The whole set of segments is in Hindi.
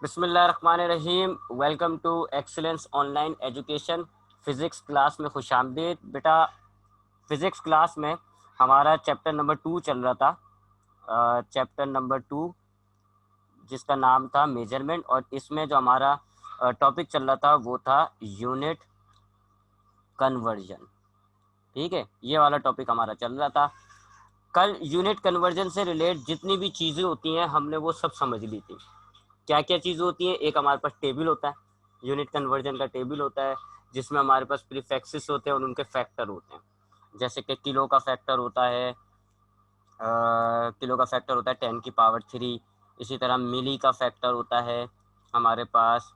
बिस्मिल्लाहिर्रहमानिर्रहीम। Welcome to Excellence Online Education. Physics class में खुशामदीद बेटा। फ़िज़िक्स क्लास में हमारा चैप्टर नंबर 2 चल रहा था। चैप्टर नंबर 2 जिसका नाम था मेजरमेंट, और इसमें जो हमारा टॉपिक चल रहा था वो था यूनिट कन्वर्जन। ठीक है, ये वाला टॉपिक हमारा चल रहा था। कल यूनिट कन्वर्जन से रिलेट जितनी भी चीज़ें होती हैं हमने वो सब समझ ली थी। क्या क्या चीज़ें होती हैं? एक हमारे पास टेबल होता है, यूनिट कन्वर्जन का टेबल होता है, जिसमें हमारे पास प्रीफिक्सेस होते हैं और उनके फैक्टर होते हैं। जैसे कि किलो का फैक्टर होता है, किलो का फैक्टर होता है 10⁻3। इसी तरह मिली का फैक्टर होता है हमारे पास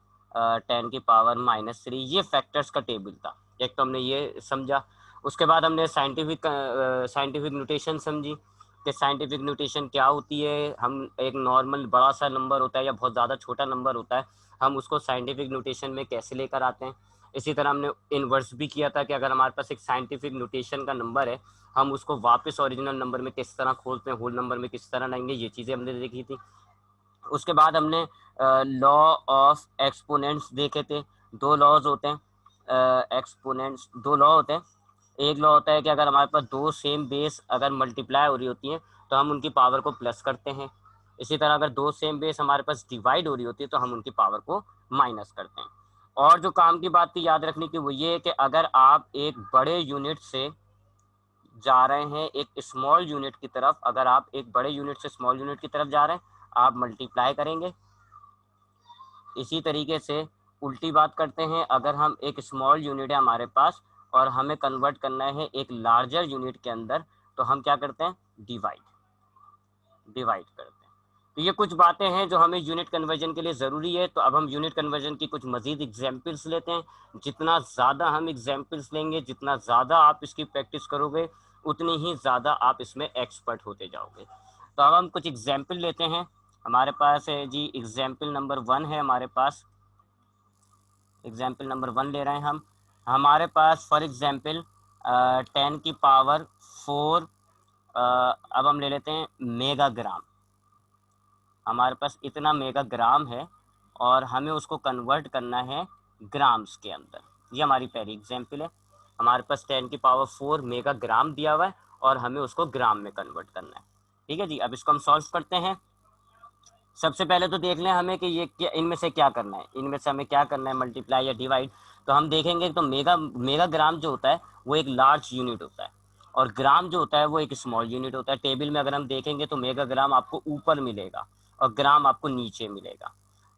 10⁻−3। ये फैक्टर्स का टेबल था। एक तो हमने ये समझा। उसके बाद हमने साइंटिफिक नोटेशन समझी कि साइंटिफिक नोटेशन क्या होती है। हम एक नॉर्मल बड़ा सा नंबर होता है या बहुत ज़्यादा छोटा नंबर होता है, हम उसको साइंटिफिक नोटेशन में कैसे लेकर आते हैं। इसी तरह हमने इन्वर्स भी किया था कि अगर हमारे पास एक साइंटिफिक नोटेशन का नंबर है, हम उसको वापस ओरिजिनल नंबर में किस तरह खोलते हैं, होल नंबर में किस तरह लाएंगे, ये चीज़ें हमने देखी थी। उसके बाद हमने लॉ ऑफ एक्सपोनेंट्स देखे थे। दो लॉज होते हैं, एक्सपोनेंट्स दो लॉ होते हैं। एक लॉ होता है कि अगर हमारे पास दो सेम बेस अगर मल्टीप्लाई हो रही होती हैं तो हम उनकी पावर को प्लस करते हैं। इसी तरह अगर दो सेम बेस हमारे पास डिवाइड हो रही होती है तो हम उनकी पावर को माइनस करते हैं। और जो काम की बात थी याद रखने की वो ये है कि अगर आप एक बड़े यूनिट से जा रहे हैं एक स्मॉल यूनिट की तरफ, अगर आप एक बड़े यूनिट से स्मॉल यूनिट की तरफ जा रहे हैं आप मल्टीप्लाई करेंगे। इसी तरीके से उल्टी बात करते हैं, अगर हम एक स्मॉल यूनिट है हमारे पास और हमें कन्वर्ट करना है एक लार्जर यूनिट के अंदर, तो हम क्या करते हैं? डिवाइड डिवाइड करते हैं। तो ये कुछ बातें हैं जो हमें यूनिट कन्वर्जन के लिए ज़रूरी है। तो अब हम यूनिट कन्वर्जन की कुछ मज़ीद एग्जाम्पल्स लेते हैं। जितना ज़्यादा हम एग्जाम्पल्स लेंगे, जितना ज़्यादा आप इसकी प्रैक्टिस करोगे, उतनी ही ज़्यादा आप इसमें एक्सपर्ट होते जाओगे। तो अब हम कुछ एग्जाम्पल लेते हैं। हमारे पास है जी एग्जाम्पल नंबर 1 है हमारे पास। एग्जाम्पल नंबर 1 ले रहे हैं हम। हमारे पास फॉर एग्जाम्पल 10⁻4, अब हम ले लेते हैं मेगाग्राम। हमारे पास इतना मेगाग्राम है और हमें उसको कन्वर्ट करना है ग्राम्स के अंदर। ये हमारी पहली एग्जाम्पल है। हमारे पास 10⁻4 मेगाग्राम दिया हुआ है और हमें उसको ग्राम में कन्वर्ट करना है। ठीक है जी, अब इसको हम सॉल्व करते हैं। सबसे पहले तो देख लें हमें कि ये क्या, इनमें से क्या करना है, इनमें से हमें क्या करना है, मल्टीप्लाई या डिवाइड। तो हम देखेंगे तो मेगाग्राम जो होता है वो एक लार्ज यूनिट होता है और ग्राम जो होता है वो एक स्मॉल यूनिट होता है। टेबल में अगर हम देखेंगे तो मेगाग्राम आपको ऊपर मिलेगा और ग्राम आपको नीचे मिलेगा।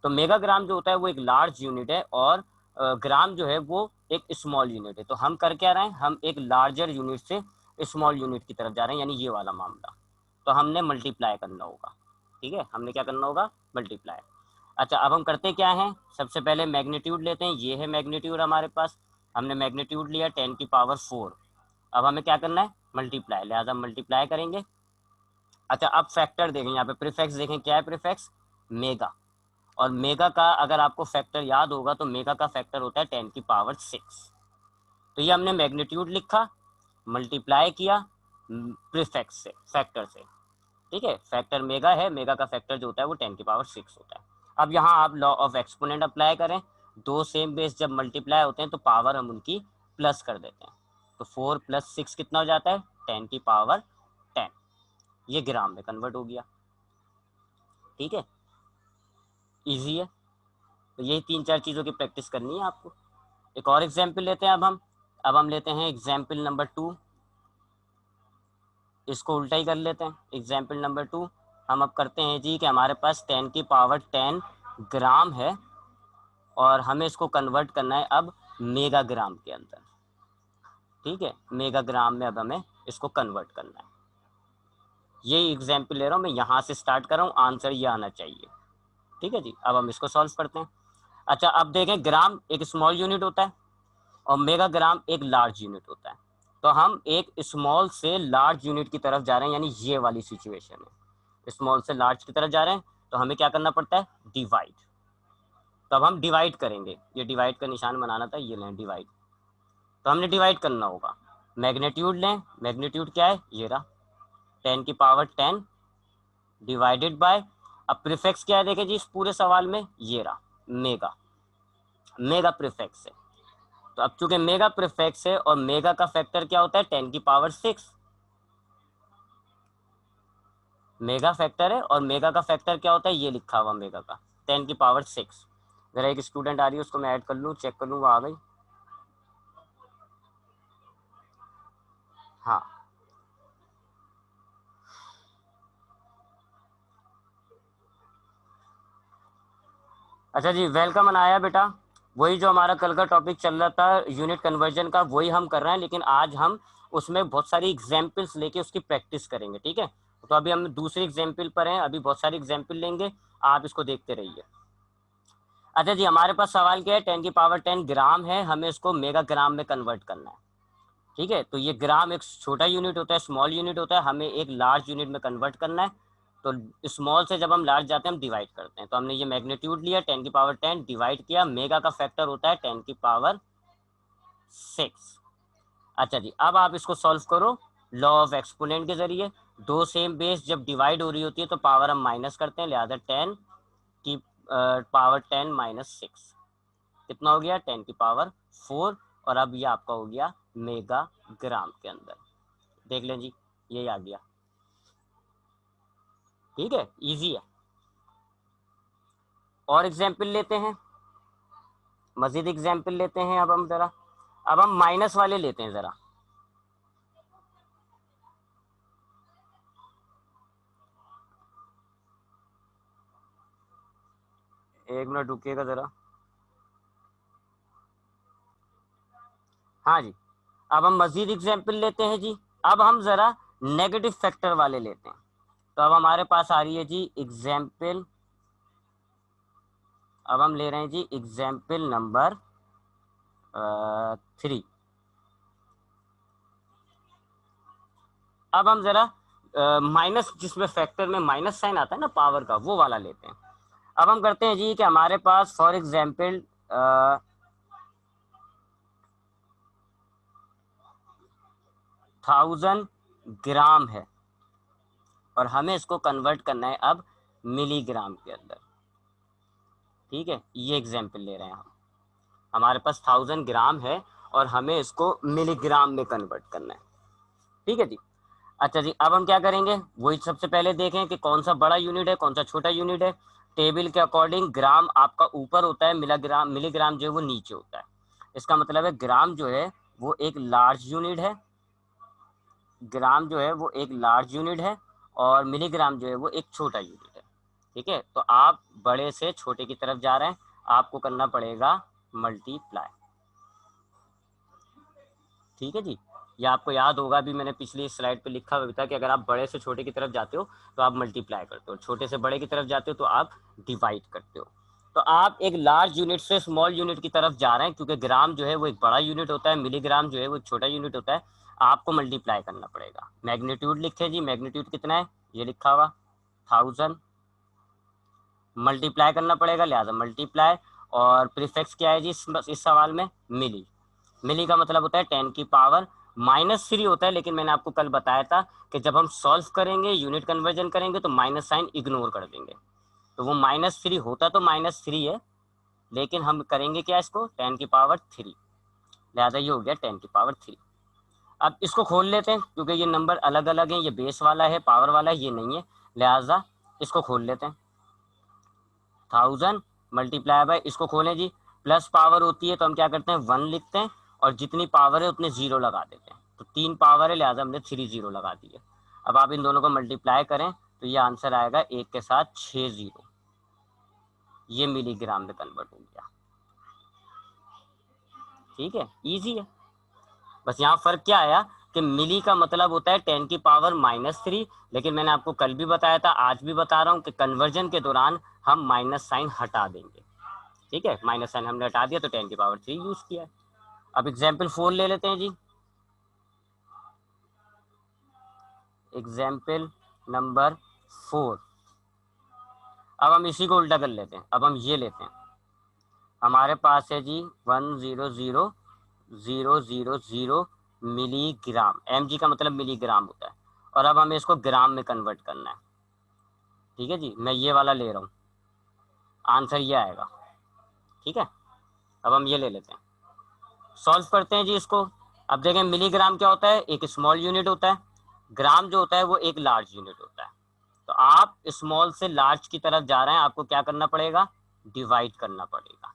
तो मेगाग्राम जो होता है वो एक लार्ज यूनिट है और ग्राम जो है वो एक स्मॉल यूनिट है। तो हम कर क्या रहे हैं, हम एक लार्जर यूनिट से स्मॉल यूनिट की तरफ जा रहे हैं, यानी ये वाला मामला। तो हमने मल्टीप्लाई करना होगा। ठीक है, हमने क्या करना होगा? मल्टीप्लाई। अच्छा, अब हम करते क्या हैं, सबसे पहले मैग्नीट्यूड लेते हैं। ये है मैग्नीट्यूड हमारे पास। हमने मैग्नीट्यूड लिया 10⁻4। अब हमें क्या करना है? मल्टीप्लाई, लिहाजा मल्टीप्लाई करेंगे। अच्छा, अब फैक्टर देखें, यहाँ पे प्रीफिक्स देखें, क्या है प्रीफिक्स? मेगा। और मेगा का अगर आपको फैक्टर याद होगा तो मेगा का फैक्टर होता है 10⁻6। तो ये हमने मैग्नीट्यूड लिखा, मल्टीप्लाई किया प्रीफिक्स से, फैक्टर से। ठीक है, फैक्टर मेगा है, मेगा का फैक्टर जो होता है वो 10⁻6 होता है। अब यहाँ आप लॉ ऑफ एक्सपोनेंट अप्लाई करें। दो सेम बेस जब मल्टीप्लाई होते हैं तो पावर हम उनकी प्लस कर देते हैं। तो 4 + 6 कितना हो जाता है? 10⁻10। ये ग्राम में कन्वर्ट हो गया। ठीक है, ईजी है। तो यही 3-4 चीज़ों की प्रैक्टिस करनी है आपको। एक और एग्जाम्पल लेते हैं अब हम लेते हैं एग्जाम्पल नंबर 2। इसको उल्टा ही कर लेते हैं। एग्जाम्पल नंबर 2 हम अब करते हैं जी कि हमारे पास 10⁻10 ग्राम है और हमें इसको कन्वर्ट करना है अब मेगाग्राम के अंदर। ठीक है, मेगाग्राम में अब हमें इसको कन्वर्ट करना है। यही एग्जाम्पल ले रहा हूँ मैं, यहाँ से स्टार्ट कर रहा हूँ, आंसर ये आना चाहिए। ठीक है जी, अब हम इसको सॉल्व करते हैं। अच्छा, अब देखें, ग्राम एक स्मॉल यूनिट होता है और मेगाग्राम एक लार्ज यूनिट होता है। तो हम एक स्मॉल से लार्ज यूनिट की तरफ जा रहे हैं, यानी ये वाली सिचुएशन है, स्मॉल से लार्ज की तरफ जा रहे हैं। तो हमें क्या करना पड़ता है? डिवाइड। तो अब हम डिवाइड करेंगे, ये डिवाइड का निशान बनाना था, ये लें डिवाइड। तो हमने डिवाइड करना होगा। मैग्नीट्यूड लें, मैग्नीट्यूड क्या है? ये रहा 10⁻10 डिवाइडेड बाय अब प्रीफिक्स क्या है देखे जी इस पूरे सवाल में, ये रहा मेगा, मेगा प्रीफिक्स है। तो अब चूंकि मेगा प्रीफिक्स है और मेगा का फैक्टर क्या होता है 10⁶, मेगा फैक्टर है और मेगा का फैक्टर क्या होता है ये लिखा हुआ मेगा का 10⁶। जरा एक स्टूडेंट आ रही है उसको मैं ऐड कर लूँ, चेक कर लूँ वो आ गई। हाँ अच्छा जी, वेलकम अनाया बेटा। वही जो हमारा कल का टॉपिक चल रहा था यूनिट कन्वर्जन का, वही हम कर रहे हैं, लेकिन आज हम उसमें बहुत सारी एग्जाम्पल्स लेके उसकी प्रैक्टिस करेंगे, ठीक है। तो अभी हम दूसरी एग्जाम्पल पर हैं, अभी बहुत सारी एग्जाम्पल लेंगे, आप इसको देखते रहिए। अच्छा जी, हमारे पास सवाल क्या है, 10⁻10 ग्राम है, हमें इसको मेगा ग्राम में कन्वर्ट करना है, ठीक है। तो ये ग्राम एक छोटा यूनिट होता है, स्मॉल यूनिट होता है, हमें एक लार्ज यूनिट में कन्वर्ट करना है। तो स्मॉल से जब हम लार्ज जाते हैं हम डिवाइड करते हैं, तो हमने ये मैग्नीट्यूड लिया 10⁻10 डिवाइड किया, मेगा का फैक्टर होता है 10⁶। अच्छा जी, अब आप इसको सॉल्व करो लॉ ऑफ एक्सपोनेंट के जरिए। दो सेम बेस जब डिवाइड हो रही होती है तो पावर हम माइनस करते हैं, लिहाजा 10⁻10⁻6 कितना हो गया 10⁴। और अब ये आपका हो गया मेगा ग्राम के अंदर, देख लें जी यही आ गया, ठीक है, इजी है। और एग्जाम्पल लेते हैं, मजीद एग्जाम्पल लेते हैं। अब हम जरा, अब हम माइनस वाले लेते हैं जरा। एक मिनट रुकिएगा जरा। हाँ जी, अब हम मजीद एग्जाम्पल लेते हैं जी। अब हम जरा नेगेटिव फैक्टर वाले लेते हैं। तो अब हमारे पास आ रही है जी एग्जाम्पल, अब हम ले रहे हैं जी एग्जाम्पल नंबर 3। अब हम जरा माइनस, जिसमें फैक्टर में माइनस साइन आता है ना पावर का, वो वाला लेते हैं। अब हम करते हैं जी कि हमारे पास फॉर एग्जाम्पल 1000 ग्राम है और हमें इसको कन्वर्ट करना है अब मिलीग्राम के अंदर, ठीक है। ये एग्जाम्पल ले रहे हैं हम, हमारे पास 1000 ग्राम है और हमें इसको मिलीग्राम में कन्वर्ट करना है, ठीक है जी। अच्छा जी, अब हम क्या करेंगे, वही सबसे पहले देखें कि कौन सा बड़ा यूनिट है कौन सा छोटा यूनिट है। टेबल के अकॉर्डिंग ग्राम आपका ऊपर होता है, मिलीग्राम मिलीग्राम जो है वो नीचे होता है। इसका मतलब है ग्राम जो है वो एक लार्ज यूनिट है, ग्राम जो है वो एक लार्ज यूनिट है और मिलीग्राम जो है वो एक छोटा यूनिट है, ठीक है। तो आप बड़े से छोटे की तरफ जा रहे हैं, आपको करना पड़ेगा मल्टीप्लाई, ठीक है जी। ये आपको याद होगा, भी मैंने पिछली स्लाइड पे लिखा हुआ था कि अगर आप बड़े से छोटे की तरफ जाते हो तो आप मल्टीप्लाई करते हो, छोटे से बड़े की तरफ जाते हो तो आप डिवाइड करते हो। तो आप एक लार्ज यूनिट से स्मॉल यूनिट की तरफ जा रहे हैं, क्योंकि ग्राम जो है वो एक बड़ा यूनिट होता है, मिलीग्राम जो है वो एक छोटा यूनिट होता है। आपको मल्टीप्लाई करना पड़ेगा। मैग्नीट्यूड लिखे जी, मैग्नीट्यूड कितना है ये लिखा हुआ 1000, मल्टीप्लाई करना पड़ेगा, लिहाजा मल्टीप्लाई। और प्रीफिक्स क्या है जी इस सवाल में, मिली। मिली का मतलब होता है 10⁻³ होता है, लेकिन मैंने आपको कल बताया था कि जब हम सॉल्व करेंगे यूनिट कन्वर्जन करेंगे तो माइनस साइन इग्नोर कर देंगे। तो वो -3 होता तो -3 है, लेकिन हम करेंगे क्या इसको 10⁻3, लिहाजा ये हो गया 10⁻3। अब इसको खोल लेते हैं, क्योंकि ये नंबर अलग अलग हैं, ये बेस वाला है पावर वाला है, ये नहीं है, लिहाजा इसको खोल लेते हैं। 1000 मल्टीप्लाई बाय, इसको खोलें जी, प्लस पावर होती है तो हम क्या करते हैं 1 लिखते हैं, और जितनी पावर है उतने जीरो लगा देते हैं। तो 3 पावर है, लिहाजा हमने 3 जीरो लगा दिए। अब आप इन दोनों को मल्टीप्लाई करें तो ये आंसर आएगा 1 के साथ 6 जीरो, ये मिलीग्राम में कन्वर्ट हो गया, ठीक है, इजी है। बस यहाँ फर्क क्या आया कि मिली का मतलब होता है 10⁻³ लेकिन मैंने आपको कल भी बताया था, आज भी बता रहा हूँ कि कन्वर्जन के दौरान हम माइनस साइन हटा देंगे, ठीक है। माइनस साइन हमने हटा दिया तो 10⁻³ यूज किया है। अब एग्जाम्पल 4 ले लेते हैं जी, एग्जाम्पल नंबर 4। अब हम इसी को उल्टा कर लेते हैं, अब हम ये लेते हैं, हमारे पास है जी 100,000 मिलीग्राम, mg का मतलब मिलीग्राम होता है, और अब हमें इसको ग्राम में कन्वर्ट करना है। ठीक है जी, मैं ये वाला ले रहा हूँ, आंसर ये आएगा। ठीक है, अब हम ये ले लेते हैं, सॉल्व करते हैं जी इसको। अब देखें मिलीग्राम क्या होता है, एक स्मॉल यूनिट होता है, ग्राम जो होता है वो एक लार्ज यूनिट होता है। तो आप स्मॉल से लार्ज की तरफ जा रहे हैं, आपको क्या करना पड़ेगा, डिवाइड करना पड़ेगा।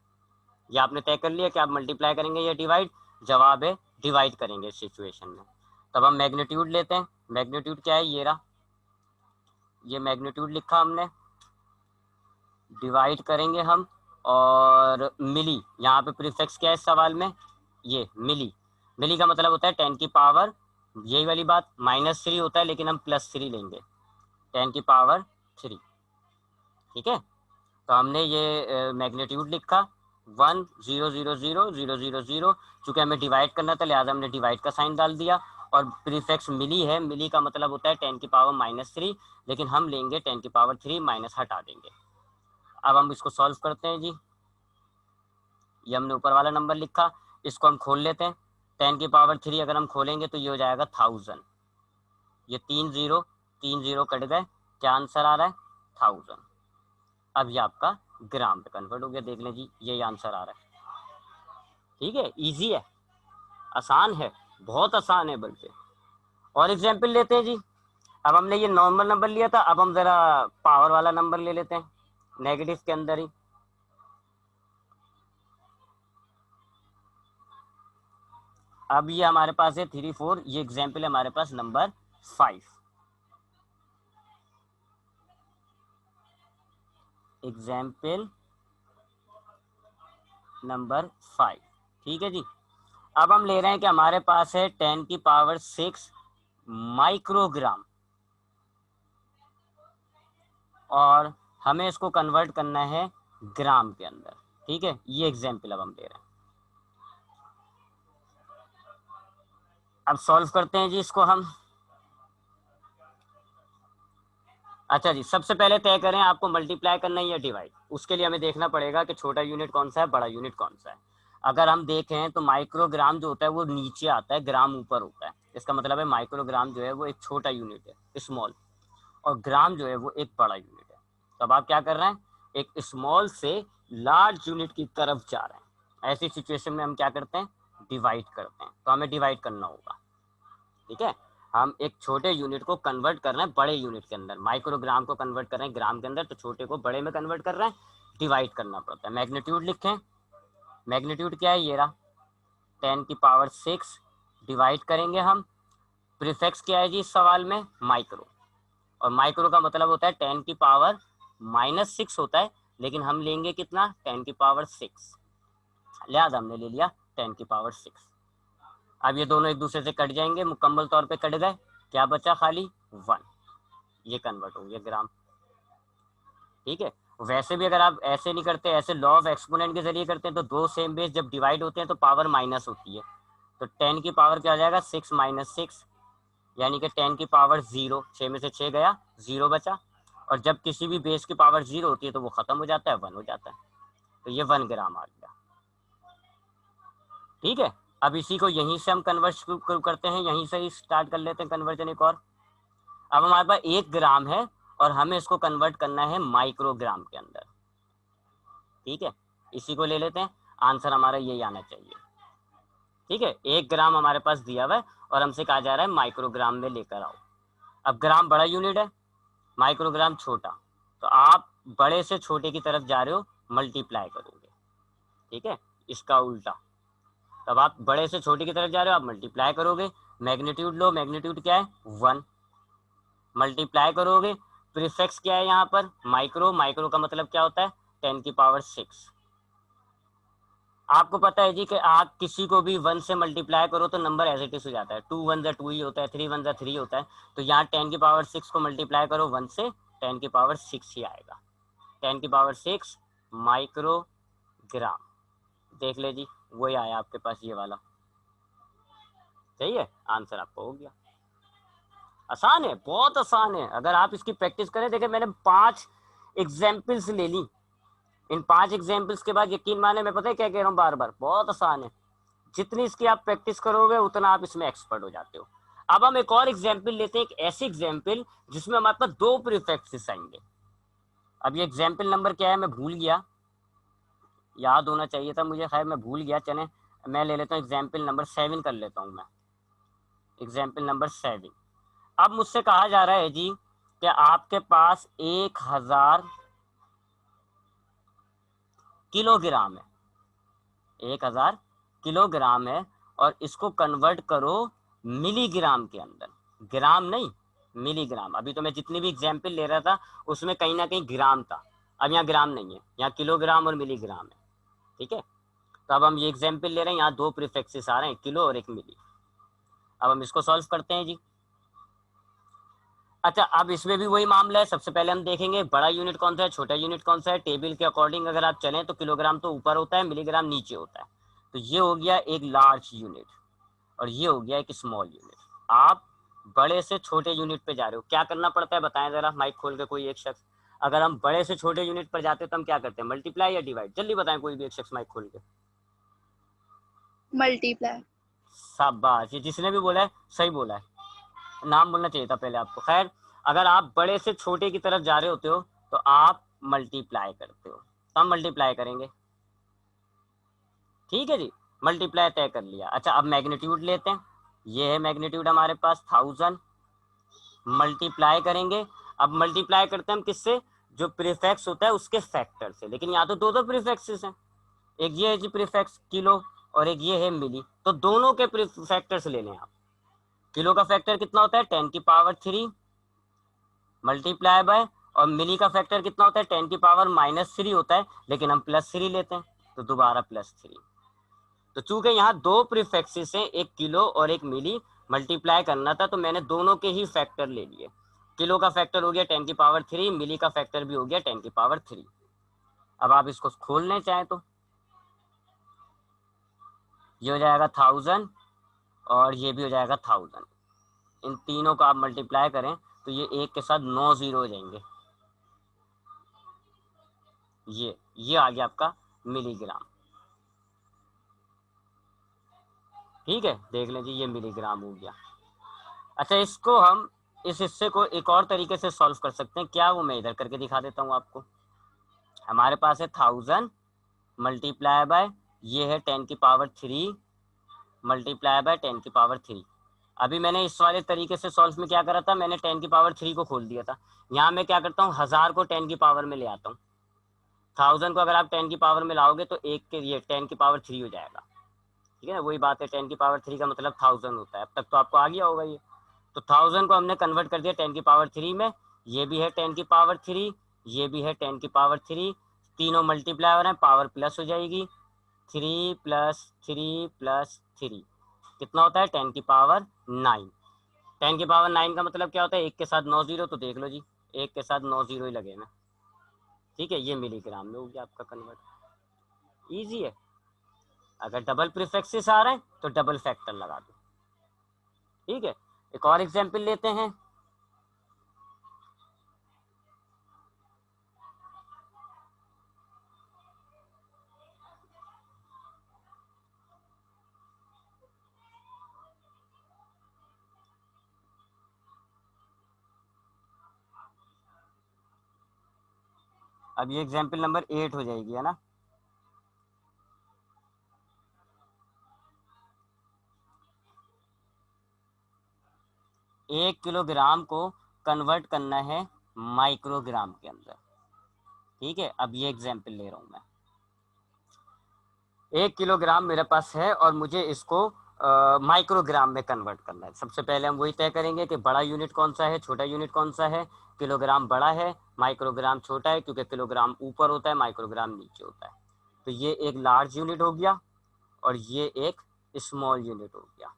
ये आपने तय कर लिया कि आप मल्टीप्लाई करेंगे या डिवाइड, जवाब है डिवाइड करेंगे इस सिचुएशन में। तब हम मैग्नीट्यूड लेते हैं, मैग्नीट्यूड क्या है, ये रहा, ये मैग्नीट्यूड लिखा हमने, डिवाइड करेंगे हम, और मिली, यहाँ पे प्रीफिक्स क्या है इस सवाल में, ये मिली, मिली का मतलब होता है 10 की पावर, यही वाली बात, -3 होता है लेकिन हम +3 लेंगे, 10 की पावर 3। ठीक है, तो हमने ये मैग्नीट्यूड लिखा 1,0,0,0,0,0,0, चूंकि हमें डिवाइड करना था लिहाजा हमने डिवाइड का साइन डाल दिया, और प्रीफिक्स मिली है, मिली का मतलब होता है 10 की पावर -3, लेकिन हम लेंगे 10 की पावर 3 माइनस हटा देंगे। अब हम इसको सॉल्व करते हैं जी, ये हमने ऊपर वाला नंबर लिखा, इसको हम खोल लेते हैं, 10 की पावर 3 अगर हम खोलेंगे तो ये हो जाएगा 1000, ये 3 0 कट गए, क्या आंसर आ रहा है, 1000। अब ये आपका ग्राम पे कन्वर्ट हो गया, देख लें जी यही आंसर आ रहा है। ठीक है, इजी है, आसान है, बहुत आसान है बल्कि। और एग्जाम्पल लेते हैं जी, अब हमने ये नॉर्मल नंबर लिया था, अब हम जरा पावर वाला नंबर ले लेते हैं, नेगेटिव के अंदर ही। अब ये हमारे पास है 3 4, ये एग्जाम्पल है हमारे पास नंबर 5, एग्जाम्पल नंबर 5। ठीक है जी, अब हम ले रहे हैं कि हमारे पास है 10 की पावर 6 माइक्रोग्राम, और हमें इसको कन्वर्ट करना है ग्राम के अंदर। ठीक है, ये एग्जाम्पल अब हम ले रहे हैं, अब सॉल्व करते हैं जी इसको हम। अच्छा जी, सबसे पहले तय करें आपको मल्टीप्लाई करना है या डिवाइड, उसके लिए हमें देखना पड़ेगा कि छोटा यूनिट कौन सा है, बड़ा यूनिट कौन सा है। अगर हम देखें तो माइक्रोग्राम जो होता है वो नीचे आता है, ग्राम ऊपर होता है, इसका मतलब है माइक्रोग्राम जो है वो एक छोटा यूनिट है, स्मॉल, और ग्राम जो है वो एक बड़ा यूनिट है। तो अब आप क्या कर रहे हैं, एक स्मॉल से लार्ज यूनिट की तरफ जा रहे हैं, ऐसी सिचुएशन में हम क्या करते हैं, डिवाइड करते हैं, तो हमें डिवाइड करना होगा। ठीक है, हम एक छोटे यूनिट को कन्वर्ट कर रहे हैं बड़े यूनिट के अंदर, माइक्रोग्राम को कन्वर्ट कर रहे हैं ग्राम के अंदर, तो छोटे को बड़े में कन्वर्ट कर रहे हैं, डिवाइड करना पड़ता है। मैग्नीट्यूड लिखें, मैग्नीट्यूड क्या है, ये रहा 10 की पावर 6, डिवाइड करेंगे हम, प्रीफिक्स क्या है जी इस सवाल में, माइक्रो, और माइक्रो का मतलब होता है 10 की पावर -6 होता है, लेकिन हम लेंगे कितना, 10 की पावर 6, लिहाजा हमने ले लिया 10 की पावर 6। अब ये दोनों एक दूसरे से कट जाएंगे, मुकम्मल तौर पे कट गए, क्या बचा खाली 1, ये कन्वर्ट हो गया ग्राम। ठीक है, वैसे भी अगर आप ऐसे नहीं करते, ऐसे लॉ ऑफ एक्सपोनेंट के जरिए करते हैं, तो दो सेम बेस जब डिवाइड होते हैं तो पावर माइनस होती है, तो 10 की पावर क्या हो जाएगा, 6 - 6, यानी कि 10 की पावर 0, 6 में से 6 गया, 0 बचा, और जब किसी भी बेस की पावर 0 होती है तो वो खत्म हो जाता है, 1 हो जाता है, तो ये 1 ग्राम आ गया। ठीक है, अब इसी को यहीं से हम कन्वर्ट करते हैं, यहीं से ही स्टार्ट कर लेते हैं कन्वर्जन एक और। अब हमारे पास 1 ग्राम है और हमें इसको कन्वर्ट करना है माइक्रोग्राम के अंदर। ठीक है, इसी को ले लेते हैं, आंसर हमारा यही आना चाहिए। ठीक है, 1 ग्राम हमारे पास दिया हुआ है और हमसे कहा जा रहा है माइक्रोग्राम में लेकर आओ। अब ग्राम बड़ा यूनिट है, माइक्रोग्राम छोटा, तो आप बड़े से छोटे की तरफ जा रहे हो, मल्टीप्लाई करोगे। ठीक है, इसका उल्टा, तब आप बड़े से छोटे की तरफ जा रहे हो, आप मल्टीप्लाई करोगे, मैग्नीट्यूड लो, मैग्नीट्यूड क्या है 1, मल्टीप्लाई करोगे, प्रीफिक्स क्या है यहाँ पर, माइक्रो, माइक्रो का मतलब क्या होता है 10 की पावर 6। आपको पता है जी कि आप किसी को भी 1 से मल्टीप्लाई करो तो नंबर एज इट इज हो जाता है, 2 1 2 ही होता है, 3 1 3 होता है, तो यहाँ 10 की पावर 6 को मल्टीप्लाई करो 1 से, 10 की पावर 6 ही आएगा, 10 की पावर 6 माइक्रोग्राम। देख ले जी, वही आया आपके पास ये वाला, सही है, आंसर आपको हो गया। आसान है, बहुत आसान है, अगर आप इसकी प्रैक्टिस करें। देखिए मैंने 5 एग्जाम्पल्स ले ली, इन 5 एग्जाम्पल्स के बाद यकीन माने मैं पता है क्या कह रहा हूँ, बार बार बहुत आसान है, जितनी इसकी आप प्रैक्टिस करोगे उतना आप इसमें एक्सपर्ट हो जाते हो। अब हम एक और एग्जाम्पल लेते हैं, एक ऐसी एग्जाम्पल जिसमें हमारे पास 2 प्रीफिक्सेस आएंगे। अब ये एग्जाम्पल नंबर क्या है मैं भूल गया, याद होना चाहिए था मुझे, खैर मैं भूल गया। चले मैं ले लेता हूँ एग्जाम्पल नंबर 7 कर लेता हूँ मैं, एग्जाम्पल नंबर 7। अब मुझसे कहा जा रहा है जी कि आपके पास 1000 किलोग्राम है, 1000 किलोग्राम है, और इसको कन्वर्ट करो मिलीग्राम के अंदर, ग्राम नहीं मिलीग्राम। अभी तो मैं जितनी भी एग्जाम्पल ले रहा था उसमें कहीं ना कहीं ग्राम था, अब यहाँ ग्राम नहीं है, यहाँ किलोग्राम और मिलीग्राम है। ठीक है, तो अब हम ये एग्जाम्पल ले रहे हैं, यहाँ दो प्रीफिक्सेस आ रहे हैं, किलो और एक मिली। अब हम इसको सॉल्व करते हैं जी। अच्छा, अब इसमें भी वही मामला है, सबसे पहले हम देखेंगे बड़ा यूनिट कौन सा है, छोटा यूनिट कौन सा है। टेबल के अकॉर्डिंग अगर आप चलें तो किलोग्राम तो ऊपर होता है, मिलीग्राम नीचे होता है। तो ये हो गया एक लार्ज यूनिट और ये हो गया एक स्मॉल यूनिट। आप बड़े से छोटे यूनिट पे जा रहे हो, क्या करना पड़ता है बताएं जरा, माइक खोल के कोई एक शख्स। अगर हम बड़े से छोटे यूनिट पर जाते हैं तो हम क्या करते हैं, मल्टीप्लाई या डिवाइड, जल्दी बताएं कोई भी एक शख्स माइक खोल के। मल्टीप्लाई। शाबाश, ये जिसने भी बोला है सही बोला है, नाम बोलना चाहिए था पहले आपको। खैर, अगर आप बड़े से छोटे की तरफ जा रहे होते हो तो आप मल्टीप्लाई करते हो, तो हम मल्टीप्लाई करेंगे। ठीक है जी, मल्टीप्लाई तय कर लिया। अच्छा, अब मैग्नीट्यूड लेते हैं, ये है मैग्नीट्यूड हमारे पास 1000, मल्टीप्लाई करेंगे। अब मल्टीप्लाई करते हैं हम किससे, जो प्रीफिक्स होता है उसके फैक्टर से। लेकिन यहाँ तो दो दो प्रीफिक्सेस हैं, एक ये है जी प्रीफिक्स किलो और एक ये है मिली, तो दोनों के फैक्टर्स ले लें आप। किलो का फैक्टर कितना होता है 10⁻³ मल्टीप्लाई बाय, और मिली का फैक्टर कितना होता है 10⁻³ होता है, लेकिन हम +3 लेते हैं तो दोबारा +3। तो चूंकि यहाँ दो प्रीफिक्सेस हैं, एक किलो और एक मिली, मल्टीप्लाई करना था तो मैंने दोनों के ही फैक्टर ले लिए। किलो का फैक्टर हो गया 10⁻³, मिली का फैक्टर भी हो गया 10⁻³। अब आप इसको खोलने चाहें तो ये हो जाएगा 1000 और ये भी हो जाएगा 1000। इन तीनों को आप मल्टीप्लाई करें तो ये एक के साथ 9 जीरो हो जाएंगे। ये आ गया आपका मिलीग्राम। ठीक है, देख लें जी, ये मिलीग्राम हो गया। अच्छा, इसको हम इस हिस्से को एक और तरीके से सॉल्व कर सकते हैं, क्या वो मैं इधर करके दिखा देता हूँ आपको। हमारे पास है 1000 मल्टीप्लाई बाय, ये है 10⁻³ मल्टीप्लाई बाय 10⁻³। अभी मैंने इस वाले तरीके से सॉल्व में क्या करा था, मैंने 10⁻³ को खोल दिया था। यहाँ मैं क्या करता हूँ, 1000 को 10 की पावर में ले आता हूँ। 1000 को अगर आप 10 की पावर में लाओगे तो एक के ये 10⁻³ हो जाएगा। ठीक है ना, वही बात है, 10⁻³ का मतलब 1000 होता है। अब तक तो आपको आ गया होगा ये। तो 1000 को हमने कन्वर्ट कर दिया 10⁻³ में, ये भी है 10⁻³, ये भी है 10⁻³, तीनों मल्टीप्लाई हो रहे हैं, पावर प्लस हो जाएगी, 3 + 3 + 3 कितना होता है 10⁻9। 10⁻9 का मतलब क्या होता है, एक के साथ 9 जीरो, तो देख लो जी, एक के साथ 9 जीरो ही लगे ना। ठीक है, ये मिलीग्राम में हो गया आपका कन्वर्ट। ईजी है, अगर डबल प्रीफिक्सेस आ रहे हैं तो डबल फैक्टर लगा दो। ठीक है, एक और एग्जाम्पल लेते हैं। अब ये एग्जाम्पल नंबर 8 हो जाएगी, है ना। एक किलोग्राम को कन्वर्ट करना है माइक्रोग्राम के अंदर। ठीक है, अब ये एग्जाम्पल ले रहा हूं मैं, 1 किलोग्राम मेरे पास है और मुझे इसको माइक्रोग्राम में कन्वर्ट करना है। सबसे पहले हम वही तय करेंगे कि बड़ा यूनिट कौन सा है, छोटा यूनिट कौन सा है। किलोग्राम बड़ा है, माइक्रोग्राम छोटा है, क्योंकि किलोग्राम ऊपर होता है, माइक्रोग्राम नीचे होता है। तो ये एक लार्ज यूनिट हो गया और ये एक स्मॉल यूनिट हो गया।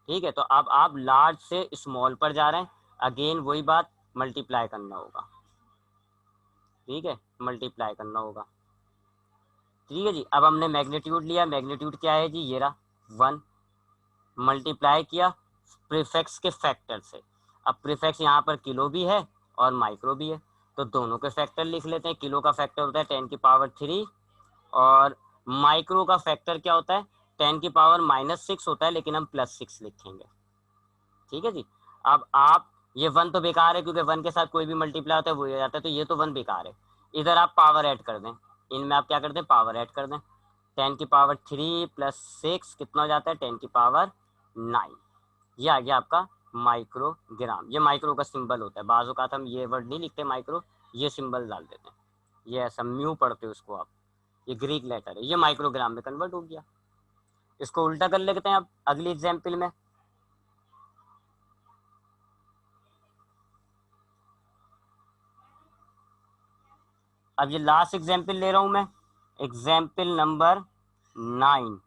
ठीक है, तो अब आप लार्ज से स्मॉल पर जा रहे हैं, अगेन वही बात, मल्टीप्लाई करना होगा। ठीक है, मल्टीप्लाई करना होगा। ठीक है जी, अब हमने मैग्नीट्यूड लिया, मैग्नीट्यूड क्या है जी, ये रहा 1, मल्टीप्लाई किया प्रीफिक्स के फैक्टर से। अब प्रीफिक्स यहाँ पर किलो भी है और माइक्रो भी है, तो दोनों के फैक्टर लिख लेते हैं। किलो का फैक्टर होता है 10⁻³ और माइक्रो का फैक्टर क्या होता है 10⁻⁻6 होता है, लेकिन हम +6 लिखेंगे। ठीक है जी, अब आप ये 1 तो बेकार है क्योंकि 1 के साथ कोई भी मल्टीप्लाई होता है वो हो जाता है, तो ये तो 1 बेकार है। इधर आप पावर ऐड कर दें, इनमें आप क्या कर दें, पावर ऐड कर दें। 10⁻³ प्लस 6 कितना हो जाता है, 10⁹ ये आ गया आपका माइक्रोग्राम। ये माइक्रो का सिंबल होता है, बाजू का हम ये वर्ड नहीं लिखते माइक्रो, ये सिंबल डाल देते हैं, ये ऐसा म्यू पढ़ते हो उसको आप, ये ग्रीक लेटर है, ये माइक्रोग्राम में कन्वर्ट हो गया। इसको उल्टा कर लेते हैं अब अगली एग्जाम्पल में। अब ये लास्ट एग्जाम्पल ले रहा हूं मैं, एग्जाम्पल नंबर 9।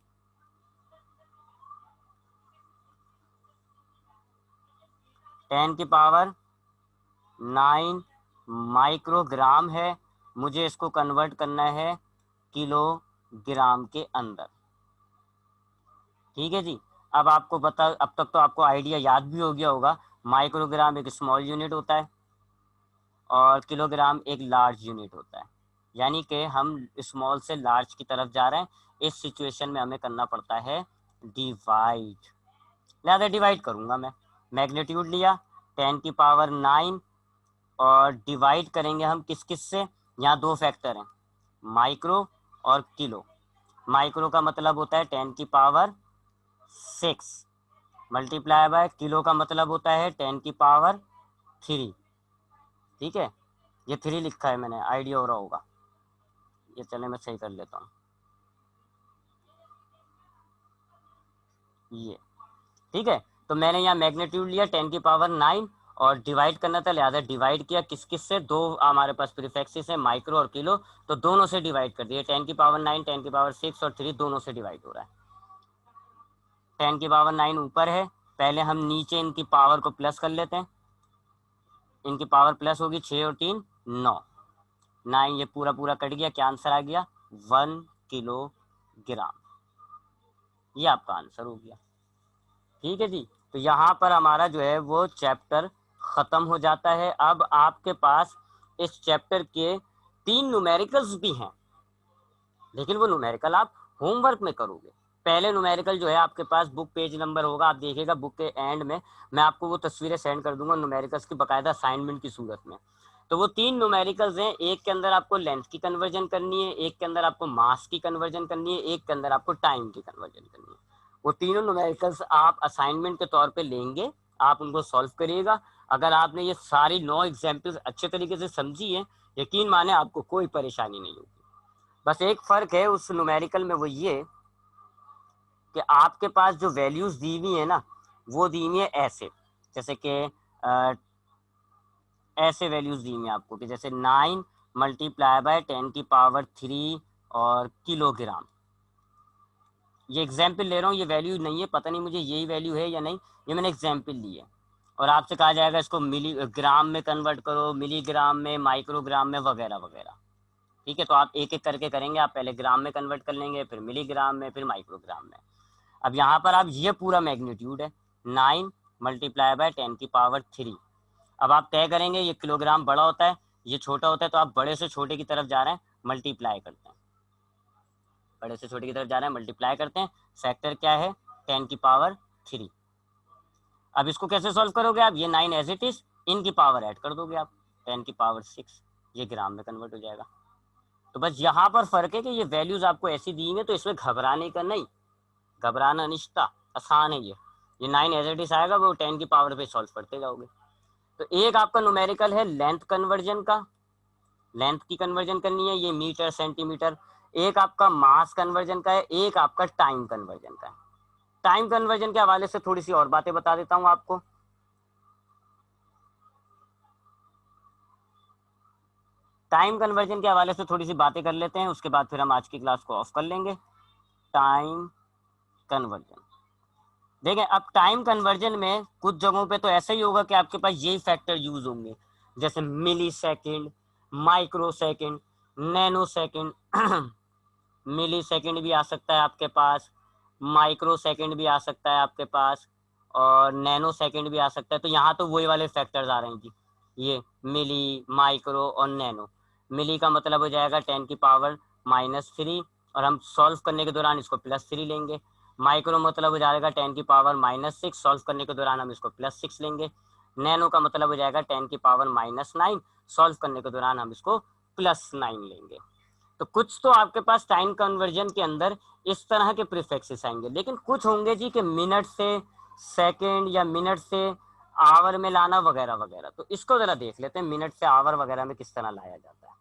10⁹ माइक्रोग्राम है, मुझे इसको कन्वर्ट करना है किलोग्राम के अंदर। ठीक है जी। अब आपको पता, अब तक तो आपको आइडिया याद भी हो गया होगा, माइक्रोग्राम एक स्मॉल यूनिट होता है और किलोग्राम एक लार्ज यूनिट होता है, यानी कि हम स्मॉल से लार्ज की तरफ जा रहे हैं। इस सिचुएशन में हमें करना पड़ता है डिवाइड, लिहाजा डिवाइड करूंगा मैं। मैग्नीट्यूड लिया 10⁹ और डिवाइड करेंगे हम किस किस से, यहाँ दो फैक्टर हैं, माइक्रो और किलो। माइक्रो का मतलब होता है 10⁶ मल्टीप्लाई बाय किलो का मतलब होता है 10⁻3। ठीक है, ये 3 लिखा है मैंने, आइडिया हो रहा होगा, ये चले मैं सही कर लेता हूँ, ये ठीक है। तो मैंने यहाँ मैग्नीट्यूड लिया 10⁹ और डिवाइड करना था, लिहाजा डिवाइड किया किस किस से, दो हमारे पास प्रीफिक्सेस है माइक्रो और किलो, तो दोनों से डिवाइड कर दिया। 10⁹ 10⁶ और 3 दोनों से डिवाइड हो रहा है। 10⁹ ऊपर है, पहले हम नीचे इनकी पावर को प्लस कर लेते हैं, इनकी पावर प्लस होगी 6 और 3 9, 9 ये पूरा पूरा कट गया, क्या आंसर आ गया 1 किलोग्राम, ये आपका आंसर हो गया। ठीक है जी। तो यहाँ पर हमारा जो है वो चैप्टर ख़त्म हो जाता है। अब आपके पास इस चैप्टर के 3 न्यूमेरिकल्स भी हैं, लेकिन वो न्यूमेरिकल आप होमवर्क में करोगे। पहले न्यूमेरिकल जो है आपके पास बुक पेज नंबर होगा, आप देखिएगा बुक के एंड में मैं आपको वो तस्वीरें सेंड कर दूंगा न्यूमेरिकल्स की बाकायदा असाइनमेंट की सूरत में। तो वो 3 न्यूमेरिकल्स हैं, एक के अंदर आपको लेंथ की कन्वर्जन करनी है, एक के अंदर आपको मास की कन्वर्जन करनी है, एक के अंदर आपको टाइम की कन्वर्जन करनी है। वो तीनों न्यूमेरिकल्स आप असाइनमेंट के तौर पे लेंगे, आप उनको सॉल्व करिएगा। अगर आपने ये सारी 9 एग्जाम्पल्स अच्छे तरीके से समझी है, यकीन माने आपको कोई परेशानी नहीं होगी। बस एक फ़र्क है उस न्यूमेरिकल में, वो ये कि आपके पास जो वैल्यूज़ दी हुई है ना, वो दी हुई है ऐसे, जैसे कि ऐसे वैल्यूज़ दी हुई हैं आपको कि जैसे 9 मल्टीप्लाई बाय 10⁻³ और किलोग्राम। ये एग्जाम्पल ले रहा हूँ, ये वैल्यू नहीं है, पता नहीं मुझे यही वैल्यू है या नहीं, ये मैंने एग्जाम्पल ली है। और आपसे कहा जाएगा इसको मिलीग्राम में कन्वर्ट करो, मिलीग्राम में, माइक्रोग्राम में, वगैरह वगैरह। ठीक है, तो आप एक एक करके करेंगे, आप पहले ग्राम में कन्वर्ट कर लेंगे, फिर मिलीग्राम में, फिर माइक्रोग्राम में। अब यहाँ पर आप ये पूरा मैग्नीट्यूड है 9 मल्टीप्लाई बाय 10⁻3। अब आप तय करेंगे ये किलोग्राम बड़ा होता है, ये छोटा होता है, तो आप बड़े से छोटे की तरफ जा रहे हैं, मल्टीप्लाई करते हैं, बड़े से छोटे की तरफ जा रहे हैं, मल्टीप्लाई करते हैं। फैक्टर क्या है 10⁻3। अब इसको कैसे सॉल्व करोगे आप, ये 9 एज इट इज, इनकी पावर ऐड कर दोगे आप 10⁻6, ये ग्राम में कन्वर्ट हो जाएगा। तो बस यहाँ पर फर्क है कि ये वैल्यूज आपको ऐसी दी है, तो इसमें घबराने का नहीं, घबराना निश्ता, आसान है ये 9 एज इट इज आएगा, वो 10 की पावर पे सॉल्व करते जाओगे। तो एक आपका न्यूमेरिकल है लेंथ कन्वर्जन का, लेंथ की कन्वर्जन करनी है, ये मीटर सेंटीमीटर। एक आपका मास कन्वर्जन का है, एक आपका टाइम कन्वर्जन का है। टाइम कन्वर्जन के हवाले से थोड़ी सी और बातें बता देता हूं आपको। टाइम कन्वर्जन के हवाले से थोड़ी सी बातें कर लेते हैं, उसके बाद फिर हम आज की क्लास को ऑफ कर लेंगे। टाइम कन्वर्जन, देखें अब टाइम कन्वर्जन में कुछ जगहों पे तो ऐसा ही होगा कि आपके पास यही फैक्टर यूज होंगे, जैसे millisecond, microsecond, nanosecond millisecond भी आ सकता है आपके पास, माइक्रो सेकेंड भी आ सकता है आपके पास, और नैनो सेकेंड भी आ सकता है। तो यहाँ तो वही वाले फैक्टर्स आ रहे हैं जी, ये मिली, माइक्रो और नैनो। मिली का मतलब हो जाएगा 10⁻³ और हम सॉल्व करने के दौरान इसको +3 लेंगे। माइक्रो मतलब हो जाएगा 10⁻⁻6, सॉल्व करने के दौरान हम इसको +6 लेंगे। नैनो का मतलब हो जाएगा 10⁻⁹। सॉल्व करने के दौरान हम इसको +9 लेंगे। तो कुछ तो आपके पास टाइम कन्वर्जन के अंदर इस तरह के प्रीफिक्सेस आएंगे, लेकिन कुछ होंगे जी कि मिनट से सेकंड या मिनट से आवर में लाना वगैरह वगैरह। तो इसको जरा देख लेते हैं मिनट से आवर वगैरह में किस तरह लाया जाता है।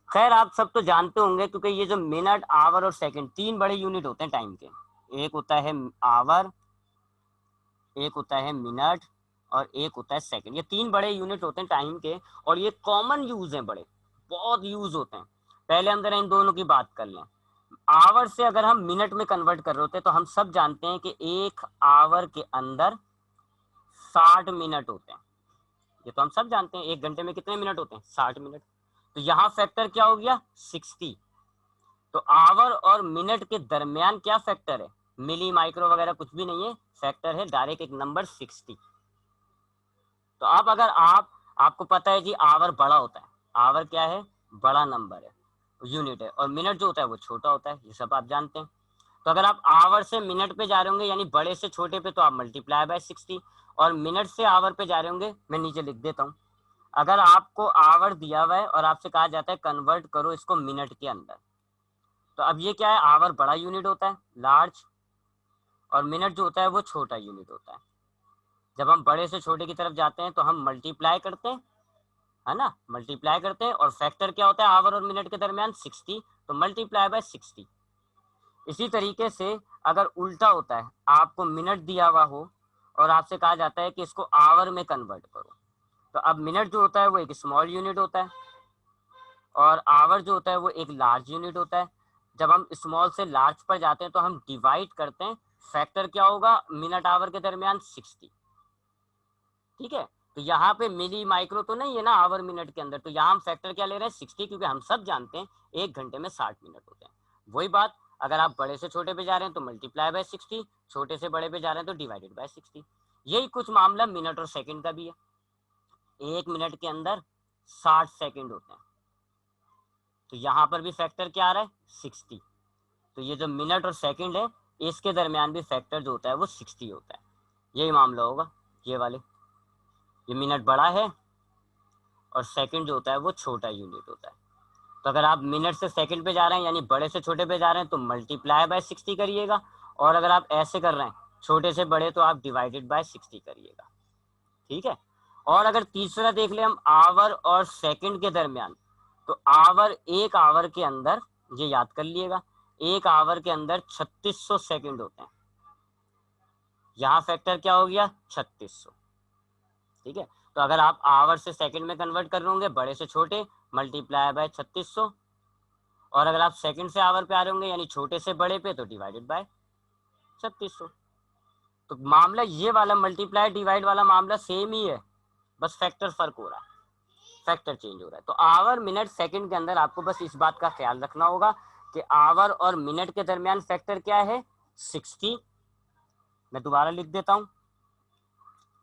खैर आप सब तो जानते होंगे, क्योंकि ये जो मिनट, आवर और सेकंड 3 बड़े यूनिट होते हैं टाइम के। एक होता है आवर, एक होता है मिनट और एक होता है सेकंड। ये 3 बड़े यूनिट होते हैं टाइम के, और ये कॉमन यूज हैं, बड़े बहुत यूज होते हैं। पहले हम जरा इन दोनों की बात कर लें। आवर से अगर हम मिनट में कन्वर्ट कर रहे होते हैं तो हम सब जानते हैं कि 1 आवर के अंदर 60 मिनट होते हैं। ये तो हम सब जानते हैं, 1 घंटे में कितने मिनट होते हैं, 60 मिनट। तो यहाँ फैक्टर क्या हो गया, 60। तो आवर और मिनट के दरमियान क्या फैक्टर है, मिली माइक्रो वगैरह कुछ भी नहीं है, फैक्टर है डायरेक्ट एक नंबर 60। तो अब अगर आपको पता है जी आवर बड़ा होता है, आवर क्या है, बड़ा नंबर है, यूनिट है, और मिनट जो होता है वो छोटा होता है, ये सब आप जानते हैं। तो अगर आप आवर से मिनट पे जा रहे होंगे यानी बड़े से छोटे पे, तो आप मल्टीप्लाई बाय 60, और मिनट से आवर पे जा रहे होंगे, मैं नीचे लिख देता हूँ। अगर आपको आवर दिया हुआ है और आपसे कहा जाता है कन्वर्ट करो इसको मिनट के अंदर, तो अब ये क्या है, आवर बड़ा यूनिट होता है, लार्ज, और मिनट जो होता है वो छोटा यूनिट होता है। जब हम बड़े से छोटे की तरफ जाते हैं तो हम मल्टीप्लाई करते हैं, है ना, मल्टीप्लाई करते हैं, और फैक्टर क्या होता है आवर और मिनट के दरमियान, 60, तो मल्टीप्लाई बाय 60। इसी तरीके से अगर उल्टा होता है, आपको मिनट दिया हुआ हो और आपसे कहा जाता है कि इसको आवर में कन्वर्ट करो, तो अब मिनट जो होता है वो एक स्मॉल यूनिट होता है, और आवर जो होता है वो एक लार्ज यूनिट होता है। जब हम स्मॉल से लार्ज पर जाते हैं तो हम डिवाइड करते हैं, फैक्टर क्या होगा मिनट आवर के दरमियान, 60। ठीक है, तो यहाँ पे मिली माइक्रो तो नहीं है ना आवर मिनट के अंदर, तो यहाँ हम फैक्टर क्या ले रहे हैं, 60, क्योंकि हम सब जानते हैं 1 घंटे में 60 मिनट होते हैं। वही बात अगर आप बड़े से छोटे पे जा रहे हैं तो मल्टीप्लाई बाय 60, छोटे से बड़े पे जा रहे हैं तो डिवाइडेड बाय 60। यही कुछ मामला मिनट और सेकंड का भी है। 1 मिनट के अंदर 60 सेकंड होते हैं, तो यहाँ पर भी फैक्टर क्या आ रहा है, 60। तो ये जो मिनट और सेकंड है इसके दरमियान भी फैक्टर जो होता है वो 60 होता है। यही मामला होगा ये वाले, ये मिनट बड़ा है और सेकंड जो होता है वो छोटा यूनिट होता है। तो अगर आप मिनट से सेकंड पे जा रहे हैं यानी बड़े से छोटे पे जा रहे हैं तो मल्टीप्लाई बाय 60 करिएगा, और अगर आप ऐसे कर रहे हैं छोटे से बड़े तो आप डिवाइडेड बाय 60 करिएगा। ठीक है, और अगर तीसरा देख ले हम आवर और सेकंड के दरमियान, तो आवर, 1 आवर के अंदर, ये याद कर लिएगा, 1 आवर के अंदर 3600 सेकंड होते हैं। यहाँ फैक्टर क्या हो गया, 3600। ठीक है, तो अगर आप आवर से सेकंड में कन्वर्ट कर रहे होंगे बड़े से छोटे, मल्टीप्लाई बाय 3600, और अगर आप सेकंड से आवर पे आ रहे होंगे यानी छोटे से बड़े पे, तो डिवाइडेड बाय 3600। तो मामला ये वाला मल्टीप्लाई डिवाइड वाला मामला सेम ही है, बस फैक्टर फर्क हो रहा है, फैक्टर चेंज हो रहा है। तो आवर मिनट सेकंड के अंदर आपको बस इस बात का ख्याल रखना होगा कि आवर और मिनट के दरमियान फैक्टर क्या है, 60। मैं दोबारा लिख देता हूं,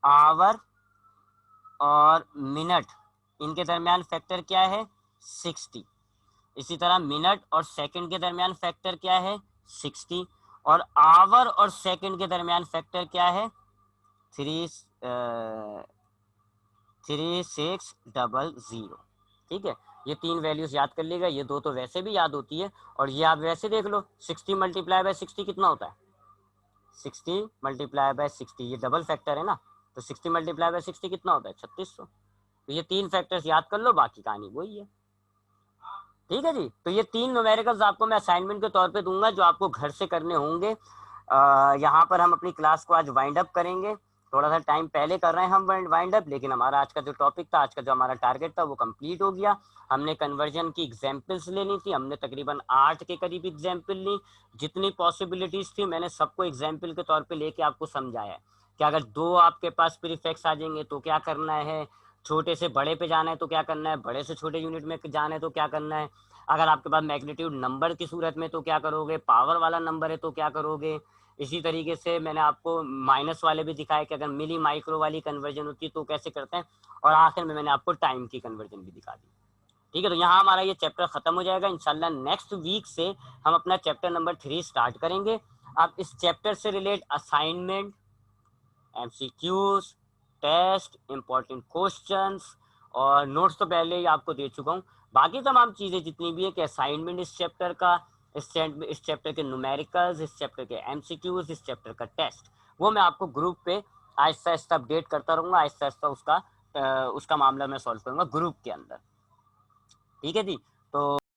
आवर और मिनट इनके दरमियान फैक्टर क्या है, 60। इसी तरह मिनट और सेकंड के दरमियान फैक्टर क्या है, 60, और आवर और सेकंड के दरमियान फैक्टर क्या है, 3600। ठीक है, ये 3 वैल्यूज याद कर लीजिएगा, ये 2 तो वैसे भी याद होती है, और ये आप वैसे देख लो, 60 मल्टीप्लाई बाय 60 कितना होता है, 60 मल्टीप्लाई बाय 60, ये डबल फैक्टर है ना, तो 60 मल्टीप्लाई बाय 60 कितना होता है, 3600। तो ये 3 फैक्टर्स याद कर लो, बाकी कहानी वही है। ठीक है जी, तो ये 3 न्यूमेरिकल्स आपको मैं असाइनमेंट के तौर पे दूंगा जो आपको घर से करने होंगे। यहाँ पर हम अपनी क्लास को आज वाइंड अप करेंगे, थोड़ा सा टाइम पहले कर रहे हैं हम वाइंड अप, लेकिन हमारा आज का जो टॉपिक था, आज का जो हमारा टारगेट था वो कंप्लीट हो गया। हमने कन्वर्जन की एग्जाम्पल्स लेनी थी, हमने तकरीबन 8 के करीब एग्जाम्पल ली, जितनी पॉसिबिलिटीज थी मैंने सबको एग्जाम्पल के तौर पे लेके आपको समझाया कि अगर 2 आपके पास प्रीफिक्स आ जाएंगे तो क्या करना है, छोटे से बड़े पे जाना है तो क्या करना है, बड़े से छोटे यूनिट में जाना है तो क्या करना है, अगर आपके पास मैग्नीट्यूड नंबर की सूरत में तो क्या करोगे, पावर वाला नंबर है तो क्या करोगे। इसी तरीके से मैंने आपको माइनस वाले भी दिखाए कि अगर मिली माइक्रो वाली कन्वर्जन होती है तो कैसे करते हैं, और आखिर में मैंने आपको टाइम की कन्वर्जन भी दिखा दी। ठीक है, तो यहाँ हमारा ये चैप्टर खत्म हो जाएगा। इंशाल्लाह नेक्स्ट वीक से हम अपना चैप्टर नंबर 3 स्टार्ट करेंगे। अब इस चैप्टर से relate assignment, MCQs, test, important questions और नोट्स तो पहले ही आपको दे चुका हूँ। बाकी तमाम चीज़ें जितनी भी है कि असाइनमेंट इस चैप्टर का, इस चैप्टर के न्यूमेरिकल्स, इस चैप्टर के एमसीक्यूज, इस चैप्टर का टेस्ट, वो मैं आपको ग्रुप पे आहिस्ता आहिस्ता अपडेट करता रहूँगा, आहिस्ता आहिस्ता उसका मामला मैं सॉल्व करूँगा ग्रुप के अंदर। ठीक है जी। तो